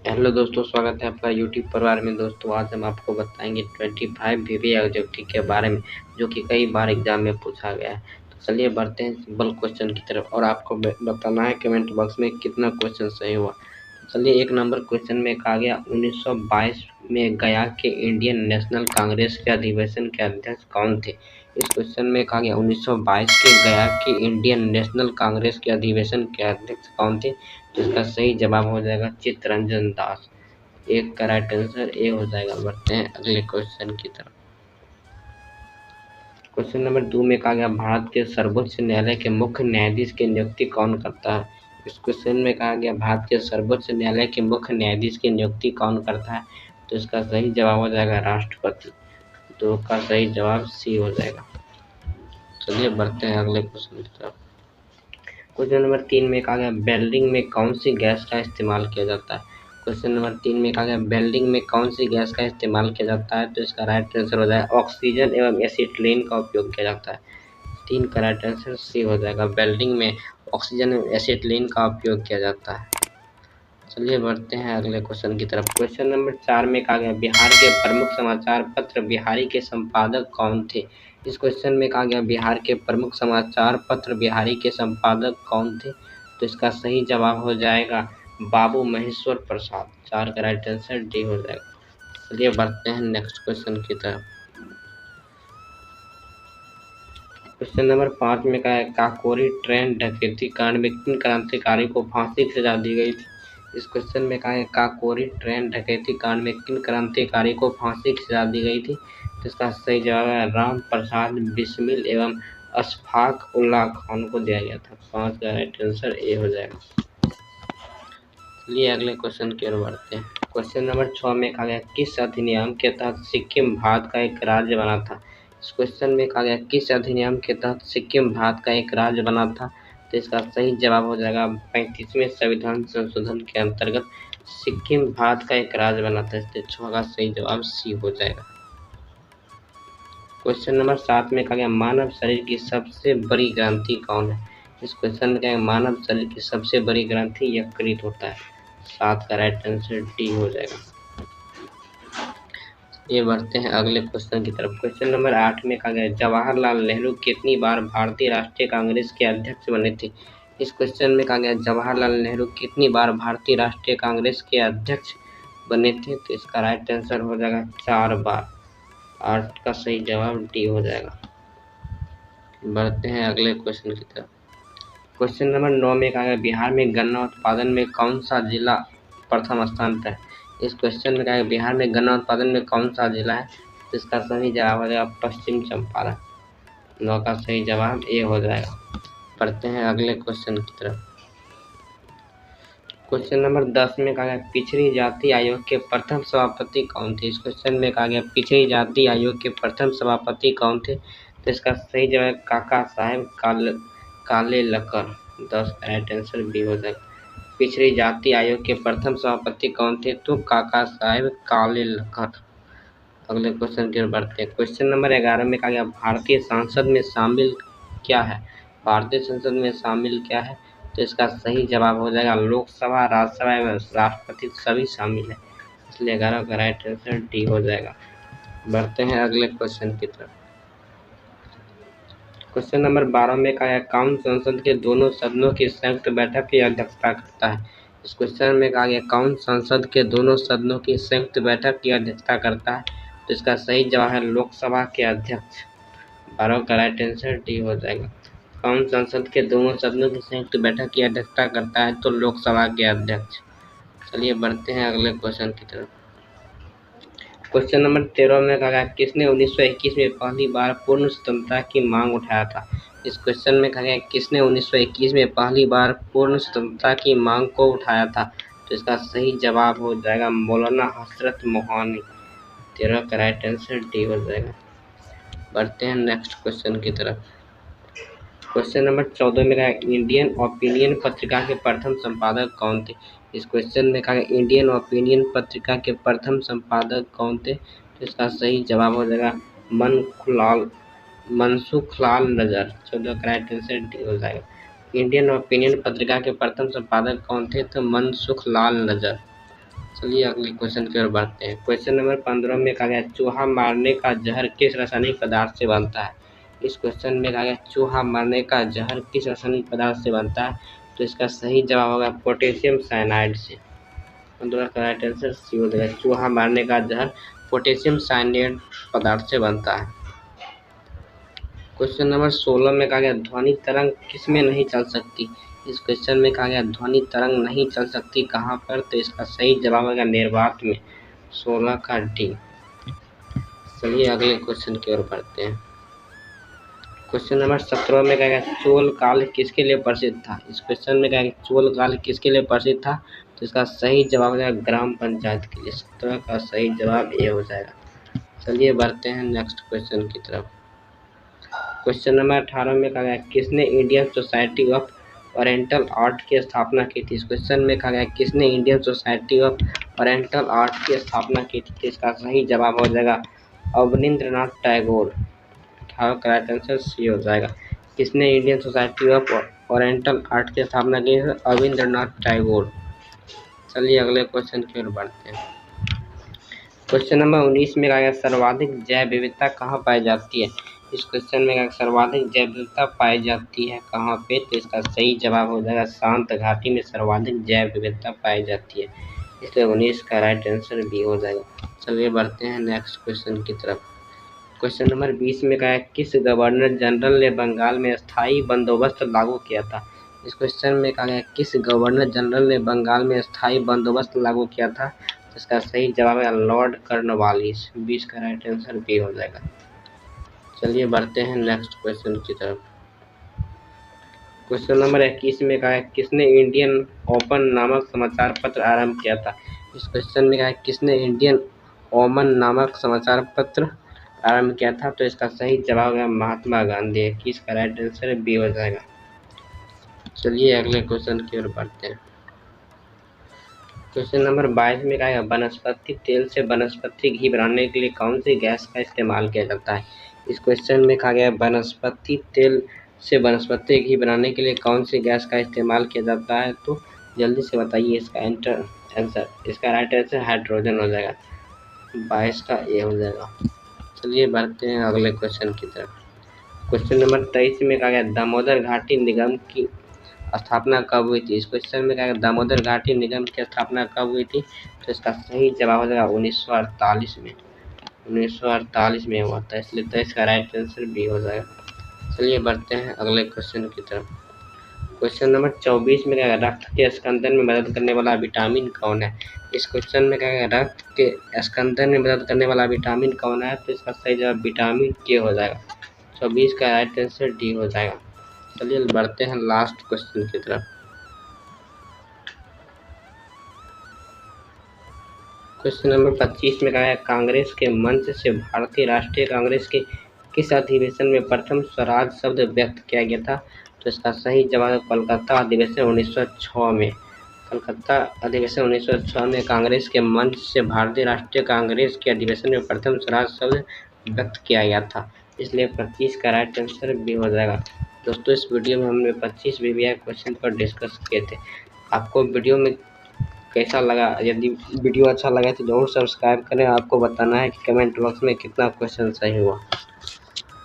Hello दोस्तों, स्वागत है आपका यूट्यूब परिवार में। दोस्तों आज हम आपको बताएंगे 25 वीवी ऑब्जेक्टिव के बारे में, जो कि कई बार एग्जाम में पूछा गया है। तो चलिए बढ़ते हैं सिंपल क्वेश्चन की तरफ, और आपको बताना है कमेंट बॉक्स में कितना क्वेश्चन सही हुआ। तो चलिए, एक नंबर क्वेश्चन में कहा गया 1922 में गया के इंडियन नेशनल कांग्रेस के अधिवेशन के अध्यक्ष कौन थे। इस क्वेश्चन में कहा गया 1922 के गया के इंडियन नेशनल कांग्रेस के अधिवेशन के अध्यक्ष कौन थे। तो इसका सही जवाब हो जाएगा चित्तरंजन दास। एक का राइट आंसर ए हो जाएगा। बढ़ते हैं अगले क्वेश्चन की तरफ। क्वेश्चन नंबर 2 में कहा गया भारत के सर्वोच्च न्यायालय के मुख्य न्यायाधीश की नियुक्ति कौन करता है। इस क्वेश्चन में कहा गया भारत के सर्वोच्च न्यायालय के मुख्य न्यायाधीश की नियुक्ति कौन करता है। तो इसका सही जवाब हो जाएगा राष्ट्रपति। तो का सही जवाब सी हो जाएगा। चलिए बढ़ते हैं अगले क्वेश्चन की तरफ। क्वेश्चन नंबर 3 में कहा गया वेल्डिंग में कौन सी गैस का इस्तेमाल किया जाता है। क्वेश्चन नंबर 3 में कहा गया वेल्डिंग में कौन सी गैस का इस्तेमाल किया जाता है। तो इसका राइट आंसर हो जाएगा ऑक्सीजन एवं एसिटिलीन का उपयोग किया जाता है। 3 का राइट आंसर सी हो जाएगा। वेल्डिंग में ऑक्सीजन एवं एसिटिलीन का उपयोग किया जाता है। चलिए बढ़ते हैं अगले क्वेश्चन की तरफ। क्वेश्चन नंबर 4 में कहा गया बिहार के प्रमुख समाचार पत्र बिहारी के संपादक कौन थे। इस क्वेश्चन में कहा गया बिहार के प्रमुख समाचार पत्र बिहारी के संपादक कौन थे। तो इसका सही जवाब हो जाएगा बाबू महेश्वर प्रसाद। 4 का राइट आंसर डी हो जाएगा। चलिए बढ़ते हैं नेक्स्ट क्वेश्चन की तरफ। क्वेश्चन नंबर 5 में कहा है काकोरी ट्रेन डकैती कांड में किन क्रांतिकारी को फांसी की सजा दी गई थी। इस क्वेश्चन में कहा है काकोरी ट्रेन डकैती कांड में किन क्रांतिकारी को फांसी की सजा दी गई थी। तो इसका सही जवाब है राम प्रसाद बिस्मिल एवं अशफाक उल्लाह खान को दिया गया था। 5 का राइट आंसर ए हो जाएगा। चलिए अगले क्वेश्चन की ओर बढ़ते हैं। क्वेश्चन नंबर 6 में कहा गया किस अधिनियम के तहत सिक्किम भारत का एक राज्य बना था। इस क्वेश्चन में कहा गया किस अधिनियम के तहत सिक्किम भारत का एक राज्य बना था। तो इसका सही जवाब हो जाएगा 35वें संविधान संशोधन के अंतर्गत सिक्किम भारत का एक राज्य बना था। इसलिए 6 का सही जवाब सी हो जाएगा। क्वेश्चन नंबर 7 में कहा गया मानव शरीर की सबसे बड़ी ग्रंथि कौन है। इस क्वेश्चन में कहा गया मानव शरीर की सबसे बड़ी ग्रंथि यकृत होता है। 7 का राइट आंसर डी हो जाएगा। ये बढ़ते हैं अगले क्वेश्चन की तरफ। क्वेश्चन नंबर 8 में कहा गया जवाहरलाल नेहरू कितनी बार भारतीय राष्ट्रीय कांग्रेस के अध्यक्ष बने थे। इस क्वेश्चन में कहा गया जवाहरलाल नेहरू कितनी बार भारतीय राष्ट्रीय कांग्रेस के अध्यक्ष बने थे। तो इसका राइट आंसर हो जाएगा 4 बार। 8 का सही जवाब डी हो जाएगा। बढ़ते हैं अगले क्वेश्चन की तरफ। क्वेश्चन नंबर 9 में कहा गया बिहार में गन्ना उत्पादन में कौन सा जिला प्रथम स्थान पर है। इस क्वेश्चन में कहा गया बिहार में गन्ना उत्पादन में कौन सा जिला है। तो इसका सही जवाब हो जाएगा पश्चिम चंपारण। 9 का सही जवाब ए हो जाएगा। बढ़ते हैं अगले क्वेश्चन की तरफ। क्वेश्चन नंबर 10 में कहा गया पिछड़ी जाति आयोग के प्रथम सभापति कौन थे। इस क्वेश्चन में कहा गया पिछड़ी जाति आयोग के प्रथम सभापति कौन थे। तो इसका सही जवाब काका साहेब काले लकर। 10 का राइट आंसर बी हो जाएगा। पिछड़ी जाति आयोग के प्रथम सभापति कौन थे। तो काका साहेब काले लकर। अगले क्वेश्चन की ओर बढ़ते हैं। क्वेश्चन नंबर 11 में कहा गया भारतीय संसद में शामिल क्या है। भारतीय संसद में शामिल क्या है। तो इसका सही जवाब हो जाएगा लोकसभा राज्यसभा एवं राष्ट्रपति सभी शामिल है। इसलिए 11 का राइट आंसर डी हो जाएगा। बढ़ते हैं अगले क्वेश्चन की तरफ। क्वेश्चन नंबर 12 में कहा गया कौन संसद के दोनों सदनों की संयुक्त बैठक की अध्यक्षता करता है। इस क्वेश्चन में कहा गया कौन संसद के दोनों सदनों की संयुक्त बैठक की अध्यक्षता करता है। तो इसका सही जवाब है लोकसभा के अध्यक्ष। 12 का राइट आंसर डी हो जाएगा। कौन संसद के दोनों सदनों की संयुक्त बैठक की अध्यक्षता करता है। तो लोकसभा के अध्यक्ष। चलिए बढ़ते हैं अगले क्वेश्चन की तरफ। क्वेश्चन नंबर 13 में कहा गया किसने 1921 में पहली बार पूर्ण स्वतंत्रता की मांग उठाया था। इस क्वेश्चन में कहा गया किसने 1921 में पहली बार पूर्ण स्वतंत्रता की मांग को उठाया था। तो इसका सही जवाब हो जाएगा मौलाना हजरत मोहानी। 13 का राइट आंसर डी हो जाएगा। बढ़ते हैं नेक्स्ट क्वेश्चन की तरफ। क्वेश्चन नंबर 14 में कहा इंडियन ओपिनियन पत्रिका के प्रथम संपादक कौन थे। इस क्वेश्चन में कहा इंडियन ओपिनियन पत्रिका के प्रथम संपादक कौन थे। तो इसका सही जवाब हो जाएगा मनसुखलाल नजर। 14 का राइट आंसर डी हो जाएगा। इंडियन ओपिनियन पत्रिका के प्रथम संपादक कौन थे। तो मनसुखलाल नजर। चलिए अगले क्वेश्चन की ओर बढ़ते हैं। क्वेश्चन नंबर 15 में कहा गया चूहा मारने का जहर किस रासायनिक पदार्थ से बनता है। इस क्वेश्चन में कहा गया चूहा मारने का जहर किस रासायनिक पदार्थ से बनता है, तो इसका सही जवाब होगा पोटेशियम साइनाइड से। राइट आंसर सी हो जाएगा। चूहा मारने का जहर पोटेशियम साइनाइड पदार्थ से बनता है। क्वेश्चन नंबर 16 में कहा गया ध्वनि तरंग किसमें नहीं चल सकती। इस क्वेश्चन में कहा गया ध्वनि तरंग नहीं चल सकती कहाँ पर, तो इसका सही जवाब होगा निर्वात में। 16 का डी। चलिए अगले क्वेश्चन की ओर बढ़ते हैं। क्वेश्चन नंबर 17 में कहा गया चोल काल किसके लिए प्रसिद्ध था। इस क्वेश्चन में कहा गया चोल काल किसके लिए प्रसिद्ध था, तो इसका सही जवाब हो जाएगा ग्राम पंचायत के लिए। 17 का सही जवाब ए हो जाएगा। चलिए बढ़ते हैं नेक्स्ट क्वेश्चन की तरफ। क्वेश्चन नंबर 18 में कहा गया किसने Indian society of oriental art की स्थापना की थी। इस क्वेश्चन में कहा गया किसने Indian society of oriental art की स्थापना की थी, इसका सही जवाब हो जाएगा अवनींद्रनाथ टैगोर। 18 का राइट आंसर सी हो जाएगा। किसने Indian society of oriental art की स्थापना की है, अवनींद्रनाथ टैगोर। चलिए अगले क्वेश्चन की ओर बढ़ते हैं। क्वेश्चन नंबर 19 में कहा गया सर्वाधिक जैव विविधता कहाँ पाई जाती है। इस क्वेश्चन में सर्वाधिक जैव विविधता पाई जाती है कहाँ पे, तो इसका सही जवाब हो जाएगा शांत घाटी में सर्वाधिक जैव विविधता पाई जाती है, इसलिए 19 का राइट आंसर बी हो जाएगा। चलिए बढ़ते हैं नेक्स्ट क्वेश्चन की तरफ। क्वेश्चन नंबर 20 में कहा किस गवर्नर जनरल ने बंगाल में स्थायी बंदोबस्त लागू किया था। इस क्वेश्चन में कहा गया किस गवर्नर जनरल ने बंगाल में स्थायी बंदोबस्त लागू किया था, इसका सही जवाब है लॉर्ड कॉर्नवालिस। 20 का राइट आंसर बी हो जाएगा। चलिए बढ़ते हैं नेक्स्ट क्वेश्चन की तरफ। क्वेश्चन नंबर 21 में कहा है किसने इंडियन ओपन नामक समाचार पत्र आरंभ किया था। इस क्वेश्चन में कहा है किसने इंडियन ओपन नामक समाचार पत्र आरंभ किया था, तो इसका सही जवाब है महात्मा गांधी। 21 का राइट आंसर बी हो जाएगा। चलिए अगले क्वेश्चन की ओर बढ़ते हैं। क्वेश्चन नंबर 22 में कहा है वनस्पति तेल से वनस्पति घी बनाने के लिए कौन सी गैस का इस्तेमाल किया जाता है। इस क्वेश्चन में कहा गया वनस्पति तेल से वनस्पति घी बनाने के लिए कौन सी गैस का इस्तेमाल किया जाता है, तो जल्दी से बताइए इसका आंसर। इसका राइट आंसर हाइड्रोजन हो जाएगा। 22 का ए हो जाएगा। चलिए बढ़ते हैं अगले क्वेश्चन की तरफ। क्वेश्चन नंबर 23 में कहा गया दामोदर घाटी निगम की स्थापना कब हुई थी। इस क्वेश्चन में कहा गया दामोदर घाटी निगम की स्थापना कब हुई थी, तो इसका सही जवाब हो जाएगा 1948 में। 1948 में हुआ था, इसलिए तो इसका राइट आंसर बी हो जाएगा। चलिए बढ़ते हैं अगले क्वेश्चन की तरफ। क्वेश्चन नंबर 24 में कहा रक्त के स्कंदन में मदद करने वाला विटामिन कौन है। इस क्वेश्चन में कहा रक्त के स्कंदन में मदद करने वाला विटामिन कौन है, तो इसका सही जवाब विटामिन के हो जाएगा। 24 का राइट आंसर डी हो जाएगा। चलिए बढ़ते हैं लास्ट क्वेश्चन की तरफ। क्वेश्चन नंबर 25 में कहा है कांग्रेस के मंच से भारतीय राष्ट्रीय कांग्रेस के किस अधिवेशन में प्रथम स्वराज शब्द व्यक्त किया गया था, तो इसका सही जवाब है कोलकाता अधिवेशन 1906 में। कलकत्ता अधिवेशन 1906 में कांग्रेस के मंच से भारतीय राष्ट्रीय कांग्रेस के अधिवेशन में प्रथम स्वराज शब्द व्यक्त किया गया था, इसलिए 25 का राइट आंसर भी हो जाएगा। दोस्तों इस वीडियो में हमने 25 VVI क्वेश्चन पर डिस्कस किए थे। आपको वीडियो में कैसा लगा, यदि वीडियो अच्छा लगा तो जरूर सब्सक्राइब करें। आपको बताना है कि कमेंट बॉक्स में कितना क्वेश्चन सही हुआ।